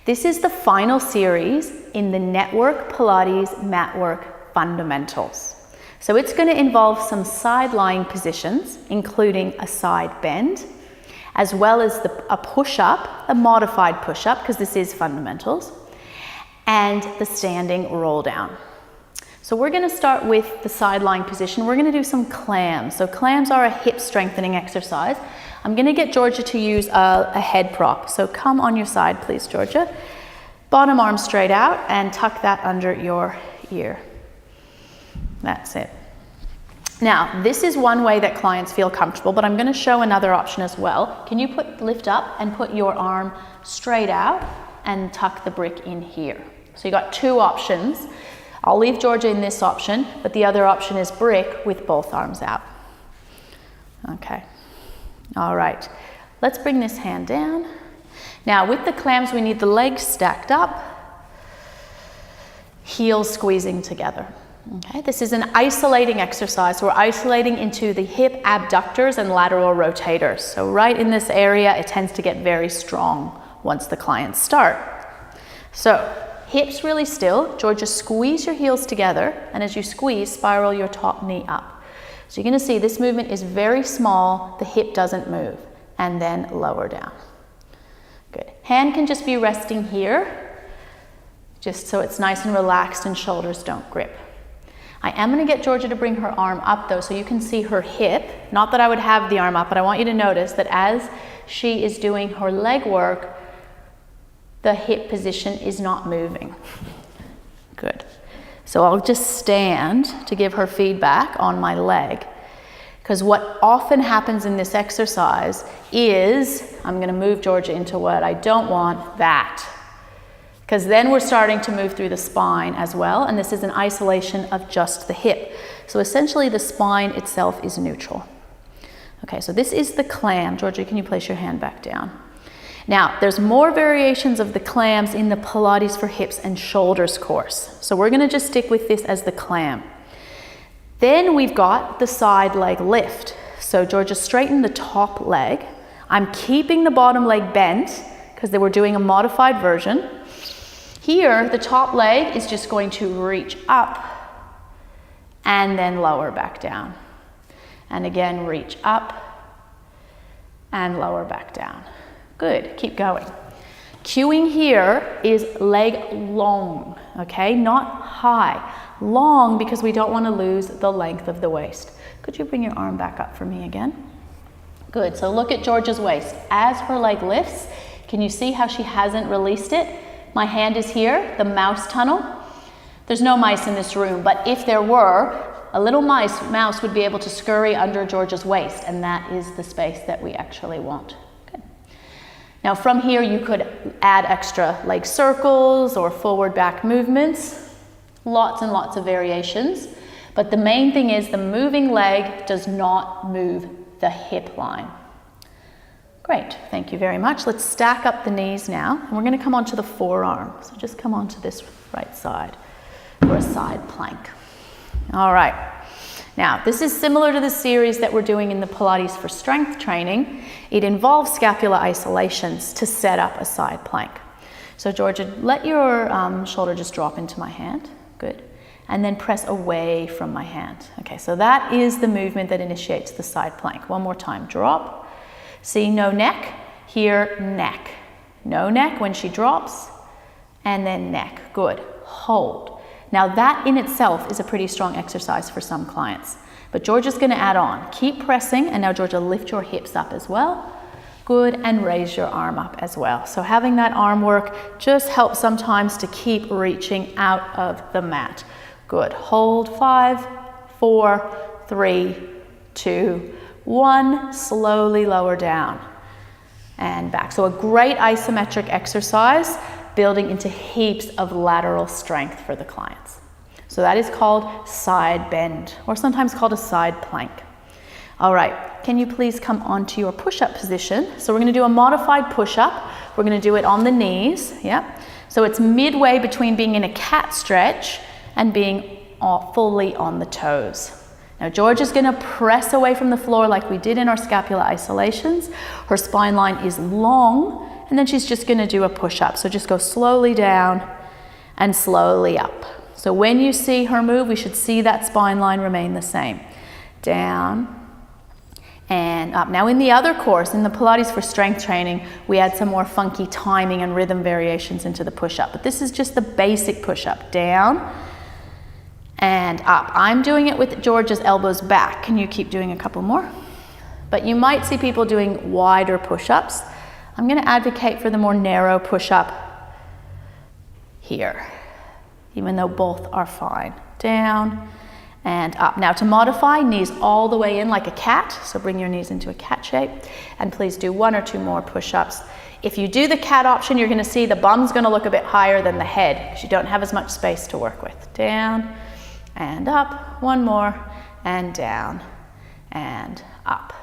This is the final series in the Network Pilates Mat Work Fundamentals. So it's going to involve some side lying positions, including a side bend, as well as a push-up, a modified push-up, because this is fundamentals, and the standing roll down. So we're going to start with the side lying position. We're going to do some clams. So clams are a hip strengthening exercise. I'm going to get Georgia to use a head prop. So come on your side, please, Georgia. Bottom arm straight out and tuck that under your ear. That's it. Now, this is one way that clients feel comfortable, but I'm going to show another option as well. Can you lift up and put your arm straight out and tuck the brick in here? So you got two options. I'll leave Georgia in this option, but the other option is brick with both arms out. Okay. All right. Let's bring this hand down. Now, with the clams, we need the legs stacked up, heels squeezing together. Okay, this is an isolating exercise. We're isolating into the hip abductors and lateral rotators. So right in this area, it tends to get very strong once the clients start. So hips really still. Georgia, squeeze your heels together, and as you squeeze, spiral your top knee up. So you're going to see this movement is very small. The hip doesn't move, and then lower down. Good. Hand can just be resting here, just so it's nice and relaxed and shoulders don't grip. I am going to get Georgia to bring her arm up though, so you can see her hip. Not that I would have the arm up, but I want you to notice that as she is doing her leg work, the hip position is not moving. Good. So I'll just stand to give her feedback on my leg. Because what often happens in this exercise is, I'm going to move Georgia into what I don't want, that. Because then we're starting to move through the spine as well, and this is an isolation of just the hip. So essentially the spine itself is neutral. Okay, so this is the clam. Georgia, can you place your hand back down? Now, there's more variations of the clams in the Pilates for hips and shoulders course. So we're going to just stick with this as the clam. Then we've got the side leg lift. So Georgia, straighten the top leg. I'm keeping the bottom leg bent because we're doing a modified version. Here, the top leg is just going to reach up and then lower back down. And again, reach up and lower back down. Good, keep going. Cueing here is leg long, okay? Not high. Long because we don't want to lose the length of the waist. Could you bring your arm back up for me again? Good, so look at Georgia's waist. As her leg lifts, can you see how she hasn't released it? My hand is here, the mouse tunnel. There's no mice in this room, but if there were, a little mouse would be able to scurry under Georgia's waist, and that is the space that we actually want. Good. Now from here, you could add extra leg circles or forward back movements. Lots and lots of variations, but the main thing is the moving leg does not move the hip line. Great, thank you very much. Let's stack up the knees now, and we're going to come onto the forearm. So just come onto this right side for a side plank. All right. Now, this is similar to the series that we're doing in the Pilates for strength training. It involves scapular isolations to set up a side plank. So Georgia, let your shoulder just drop into my hand. Good. And then press away from my hand. Okay, so that is the movement that initiates the side plank. One more time, drop. See, no neck, here, neck. No neck when she drops, and then neck. Good, hold. Now that in itself is a pretty strong exercise for some clients, but Georgia's gonna add on. Keep pressing, and now Georgia, lift your hips up as well. Good, and raise your arm up as well. So having that arm work just helps sometimes to keep reaching out of the mat. Good, hold, 5, 4, 3, 2, 1, slowly lower down and back. So a great isometric exercise, building into heaps of lateral strength for the clients. So that is called side bend, or sometimes called a side plank. All right, can you please come onto your push-up position? So we're going to do a modified push-up. We're going to do it on the knees, yeah? So it's midway between being in a cat stretch and being fully on the toes. Now Georgia's going to press away from the floor like we did in our scapular isolations. Her spine line is long and then she's just going to do a push-up. So just go slowly down and slowly up. So when you see her move, we should see that spine line remain the same. Down and up. Now in the other course, in the Pilates for strength training, we add some more funky timing and rhythm variations into the push-up. But this is just the basic push-up. Down and up. I'm doing it with Georgia's elbows back. Can you keep doing a couple more? But you might see people doing wider push-ups. I'm going to advocate for the more narrow push-up here, even though both are fine. Down and up. Now to modify, knees all the way in like a cat. So bring your knees into a cat shape. And please do 1 or 2 more push-ups. If you do the cat option, you're going to see the bum's going to look a bit higher than the head because you don't have as much space to work with. Down and up. 1 more and down and up.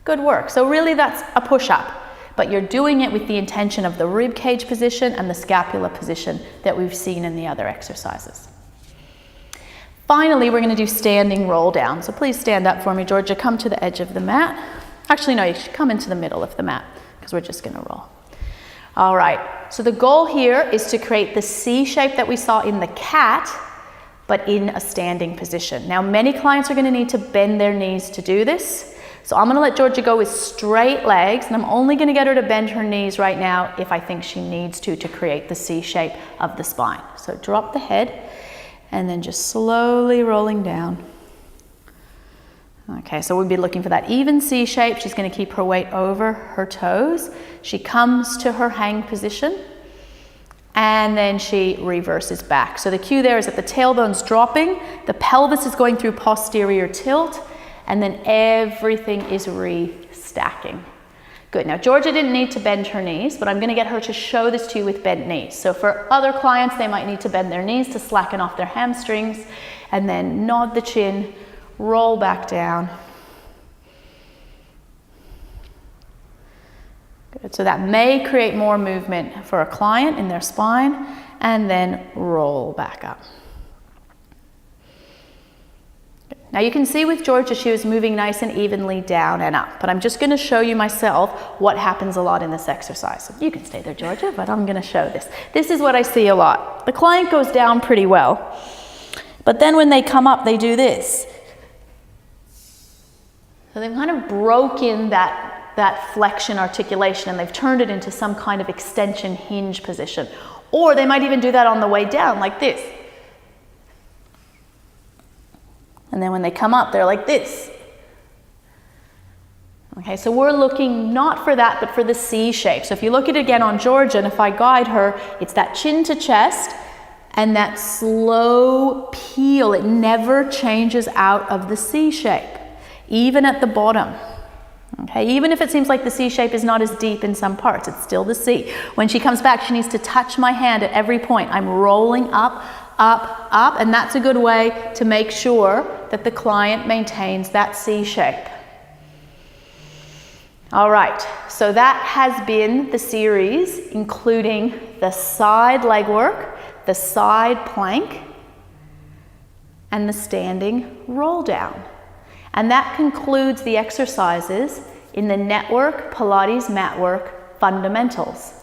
Good work. So really that's a push-up, but you're doing it with the intention of the rib cage position and the scapula position that we've seen in the other exercises. Finally, we're going to do standing roll down. So please stand up for me, Georgia. Come to the edge of the mat. Actually, no, you should come into the middle of the mat because we're just going to roll. All right. So the goal here is to create the C shape that we saw in the cat, but in a standing position. Now, many clients are going to need to bend their knees to do this. So I'm going to let Georgia go with straight legs, and I'm only going to get her to bend her knees right now if I think she needs to create the C shape of the spine. So drop the head. And then just slowly rolling down. Okay, so we'll be looking for that even C shape. She's going to keep her weight over her toes. She comes to her hang position, and then she reverses back. So the cue there is that the tailbone's dropping, the pelvis is going through posterior tilt, and then everything is re-stacking. Good. Now, Georgia didn't need to bend her knees, but I'm going to get her to show this to you with bent knees. So for other clients, they might need to bend their knees to slacken off their hamstrings, and then nod the chin, roll back down. Good. So that may create more movement for a client in their spine, and then roll back up. Now you can see with Georgia, she was moving nice and evenly down and up, but I'm just going to show you myself what happens a lot in this exercise. So you can stay there, Georgia, but I'm going to show this. This is what I see a lot. The client goes down pretty well, but then when they come up, they do this. So they've kind of broken that flexion articulation, and they've turned it into some kind of extension hinge position. Or they might even do that on the way down, like this. And then when they come up, they're like this. Okay, so we're looking not for that, but for the C shape. So if you look at it again on Georgia, and if I guide her, it's that chin to chest and that slow peel. It never changes out of the C shape, even at the bottom. Okay, even if it seems like the C shape is not as deep in some parts, it's still the C. When she comes back, she needs to touch my hand at every point. I'm rolling up, up, up, and that's a good way to make sure that the client maintains that C shape. All right, so that has been the series, including the side leg work, the side plank, and the standing roll down. And that concludes the exercises in the Network Pilates Mat Work Fundamentals.